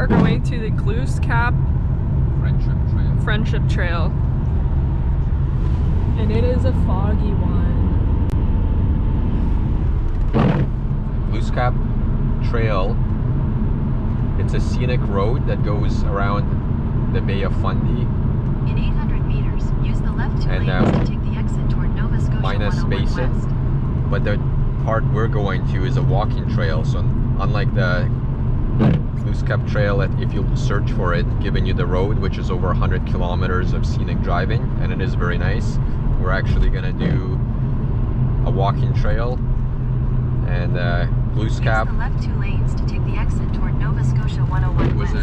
are going to the Glooscap Friendship Trail. And it is a foggy one. Glooscap Trail. It's a scenic road that goes around the Bay of Fundy. In 800 meters, use the left two lanes to take the exit toward Nova Scotia minus 101 Basin. West. But the part we're going to is a walking trail, so unlike the Glooscap Trail, if you search for it, giving you the road, which is over 100 kilometers of scenic driving, and it is very nice. We're actually gonna do a walking trail, and Glooscap. Use the left two lanes to take the exit toward Nova Scotia 101 West.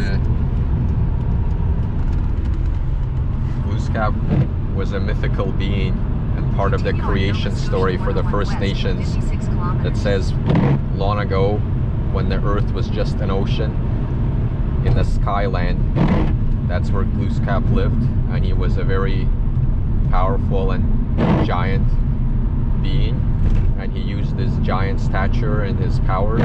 Glooscap was a mythical being and part of the creation story for the First Nations that says long ago, when the earth was just an ocean in the skyland, that's where Glooscap lived, and he was a very powerful and giant being, and he used his giant stature and his powers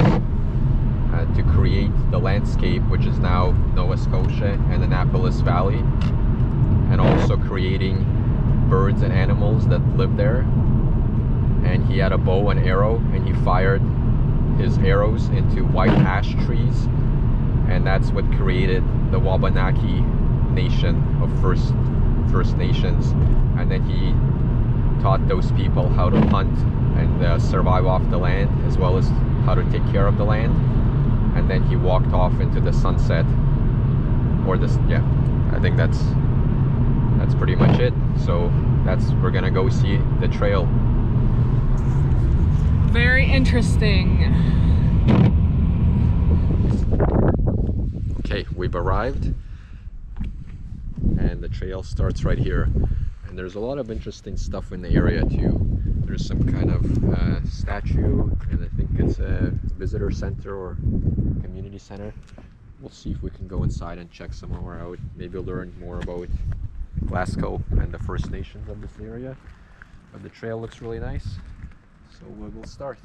to create the landscape, which is now Nova Scotia and Annapolis Valley, and also creating birds and animals that live there. And he had a bow and arrow, and he fired his arrows into white ash trees, and that's what created the Wabanaki nation of First Nations. And then he taught those people how to hunt and survive off the land, as well as how to take care of the land. And then he walked off into the sunset, or this, yeah, I think that's pretty much it. So we're gonna go see the trail. Very interesting. Okay, we've arrived, and the trail starts right here. And there's a lot of interesting stuff in the area too. There's some kind of statue, and I think it's a visitor center or community center. We'll see if we can go inside and check some more out. Maybe learn more about Glasgow and the First Nations of this area. But the trail looks really nice, so we'll start.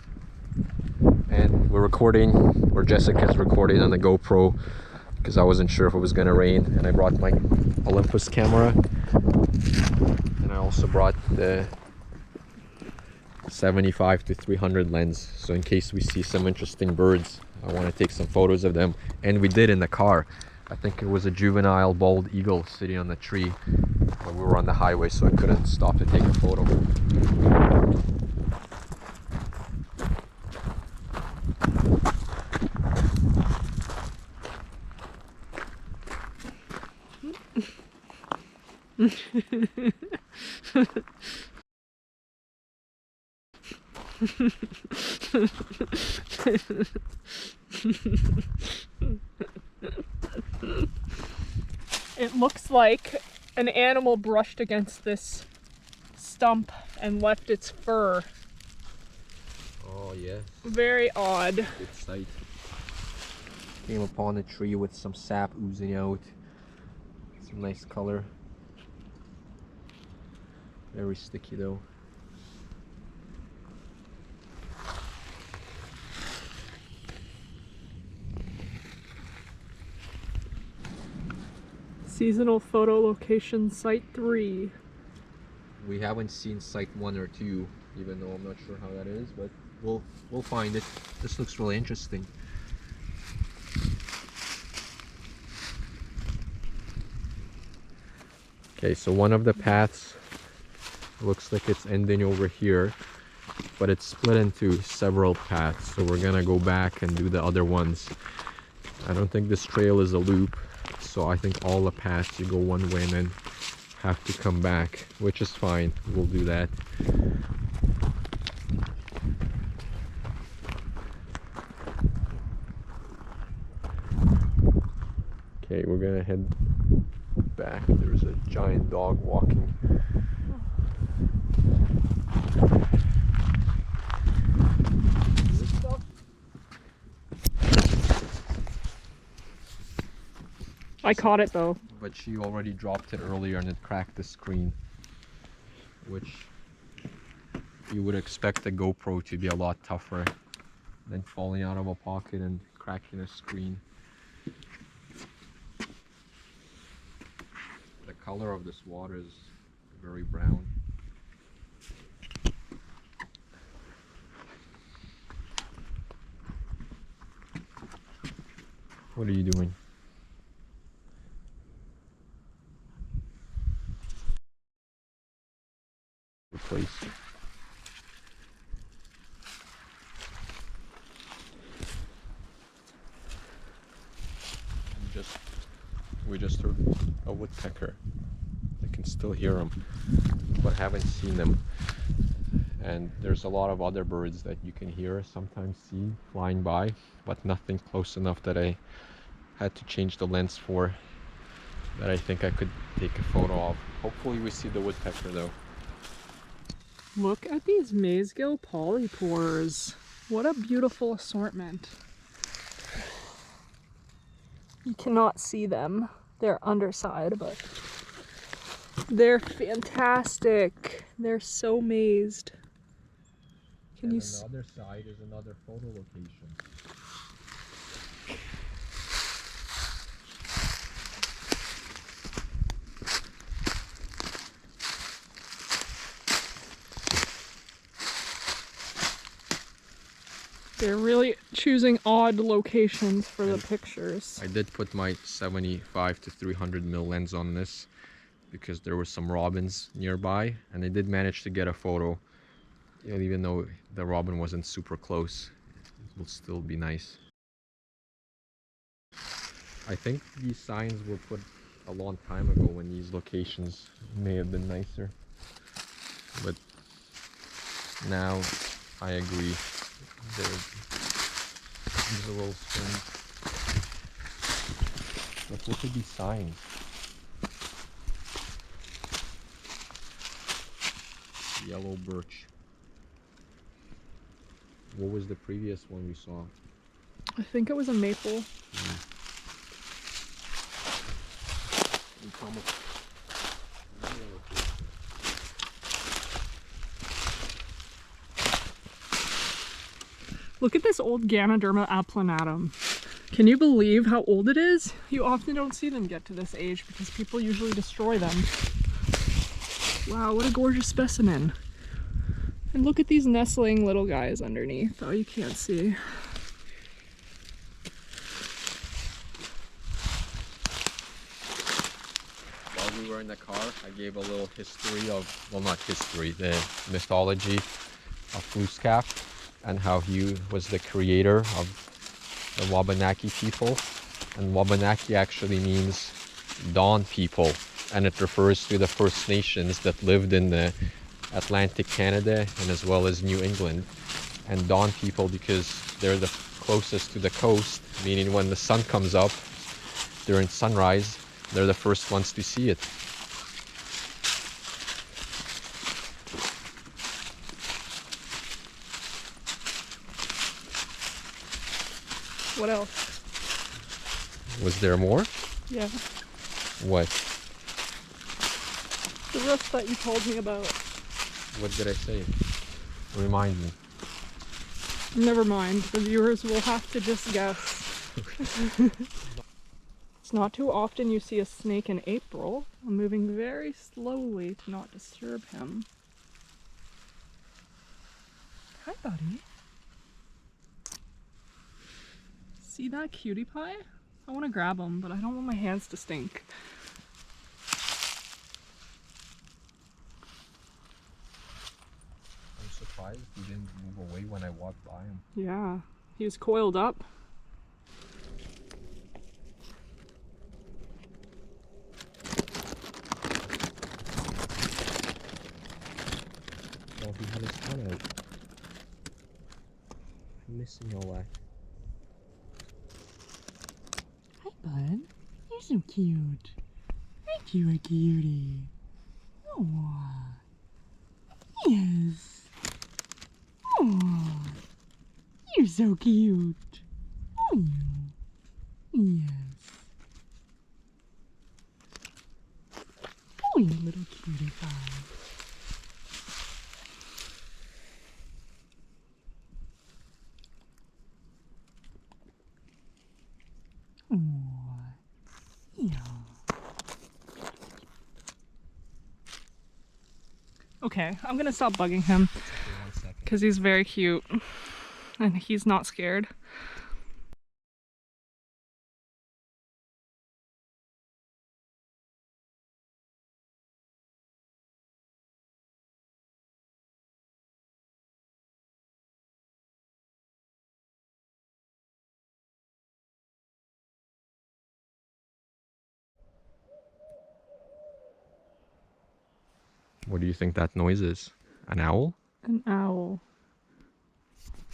And we're recording, or Jessica's recording on the GoPro, because I wasn't sure if it was going to rain, and I brought my Olympus camera, and I also brought the 75 to 300 lens, so in case we see some interesting birds, I want to take some photos of them. And we did in the car. I think it was a juvenile bald eagle sitting on the tree, but we were on the highway, so I couldn't stop to take a photo. It looks like an animal brushed against this stump and left its fur. Oh yes. Very odd. Good sight. Came upon a tree with some sap oozing out. Some nice color. Very sticky though. Seasonal photo location site 3. We haven't seen site 1 or 2, even though I'm not sure how that is, but we'll find it. This looks really interesting. Okay, so one of the paths looks like it's ending over here, but it's split into several paths, so we're gonna go back and do the other ones. I don't think this trail is a loop, so I think all the paths you go one way and then have to come back, which is fine. We'll do that. Okay, we're gonna head back. There's a giant dog walking. I caught it though. But she already dropped it earlier and it cracked the screen, which you would expect the GoPro to be a lot tougher than falling out of a pocket and cracking a screen. color of this water is very brown. What are you doing? Place. We just heard a woodpecker. I can still hear them, but haven't seen them. And there's a lot of other birds that you can hear, sometimes see flying by, but nothing close enough that I had to change the lens for, that I think I could take a photo of. Hopefully we see the woodpecker though. Look at these mazegill polypores. What a beautiful assortment. You cannot see them. They're underside, but they're fantastic. They're so mazed. Can and you on the other side is another photo location. They're really choosing odd locations for the pictures. I did put my 75 to 300 mil lens on this because there were some robins nearby, and I did manage to get a photo. Even though the robin wasn't super close, it will still be nice. I think these signs were put a long time ago when these locations may have been nicer, but now I agree. These are little strange. But look at these signs. Yellow birch. What was the previous one we saw? I think it was a maple. Look at this old Ganoderma applanatum. Can you believe how old it is? You often don't see them get to this age because people usually destroy them. Wow, what a gorgeous specimen. And look at these nestling little guys underneath. Oh, you can't see. While we were in the car, I gave a little history of, well, not history, the mythology of Glooscap and how he was the creator of the Wabanaki people. And Wabanaki actually means dawn people, and it refers to the First Nations that lived in the Atlantic Canada and as well as New England. And dawn people because they're the closest to the coast, meaning when the sun comes up during sunrise, they're the first ones to see it. What else? Was there more? Yeah. What? The roof that you told me about. What did I say? Remind me. Never mind. The viewers will have to just guess. It's not too often you see a snake in April. I'm moving very slowly to not disturb him. Hi, buddy. See that cutie pie? I want to grab him, but I don't want my hands to stink. I'm surprised he didn't move away when I walked by him. Yeah, he was coiled up. Oh, he had his tongue out. I'm missing all that. Hi, bud. You're so cute. Aren't you a cutie? Oh, yes. Oh, you're so cute. Oh, yes. Oh, you little cutie pie. Oh, yeah. Okay, I'm gonna stop bugging him Okay, 1 second. because he's very cute and he's not scared. What do you think that noise is? An owl? An owl.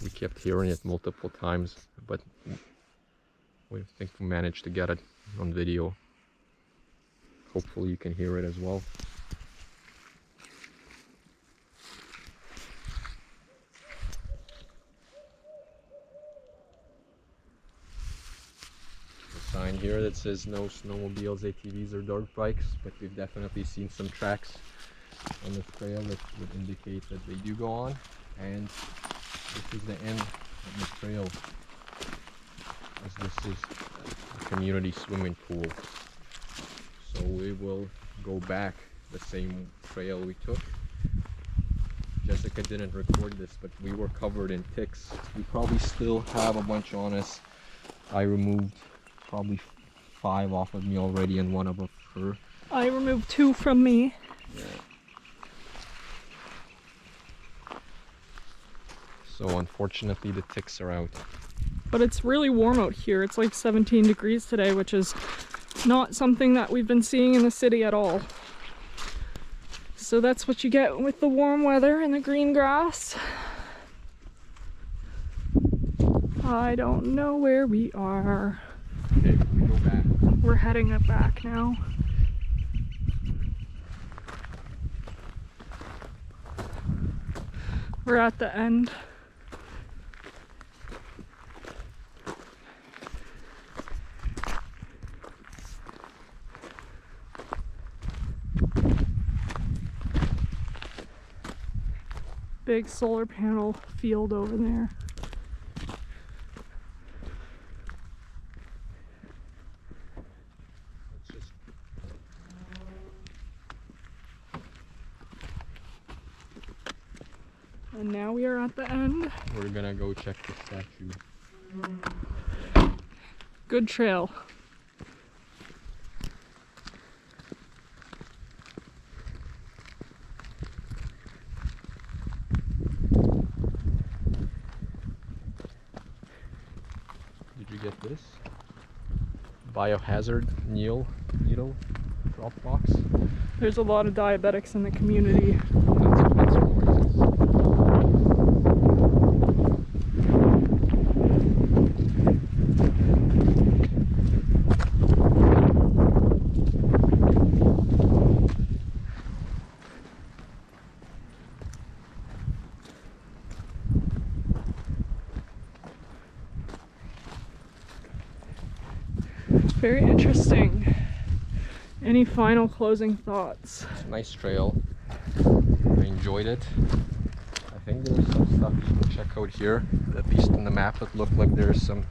We kept hearing it multiple times, but we think we managed to get it on video. Hopefully you can hear it as well. A sign here that says no snowmobiles, ATVs or dirt bikes, but we've definitely seen some tracks on the trail that would indicate that they do go on. And this is the end of the trail, as this is a community swimming pool. So we will go back the same trail we took. Jessica didn't record this, but we were covered in ticks. We probably still have a bunch on us. I removed probably 5 off of me already and 1 of her. I removed 2 from me. Yeah. So unfortunately the ticks are out. But it's really warm out here. It's like 17 degrees today, which is not something that we've been seeing in the city at all. So that's what you get with the warm weather and the green grass. I don't know where we are. Okay, we go back. We're heading up back now. We're at the end. Big solar panel field over there. And now we are at the end. We're gonna go check the statue. Good trail. Did you get this? Biohazard needle drop box. There's a lot of diabetics in the community. That's noises. Very interesting. Any final closing thoughts? It's a nice trail. I enjoyed it. I think there's some stuff you can check out here. At least in the map it looked like there's some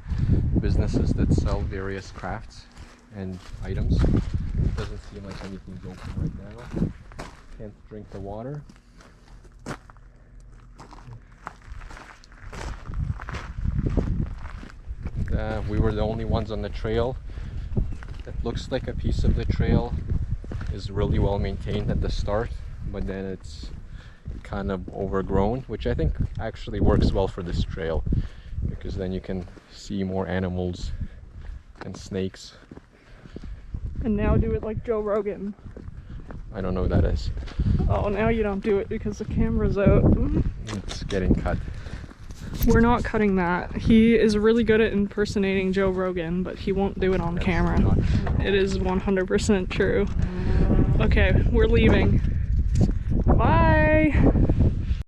businesses that sell various crafts and items. It doesn't seem like anything's open right now. Can't drink the water. And, we were the only ones on the trail. It looks like a piece of the trail is really well maintained at the start, but then it's kind of overgrown, which I think actually works well for this trail, because then you can see more animals and snakes. And now do it like Joe Rogan. I don't know who that is. Oh, now you don't do it because the camera's out. It's getting cut. We're not cutting that. He is really good at impersonating Joe Rogan, but he won't do it on camera. Not true. It is 100% true. Okay, we're leaving. Bye!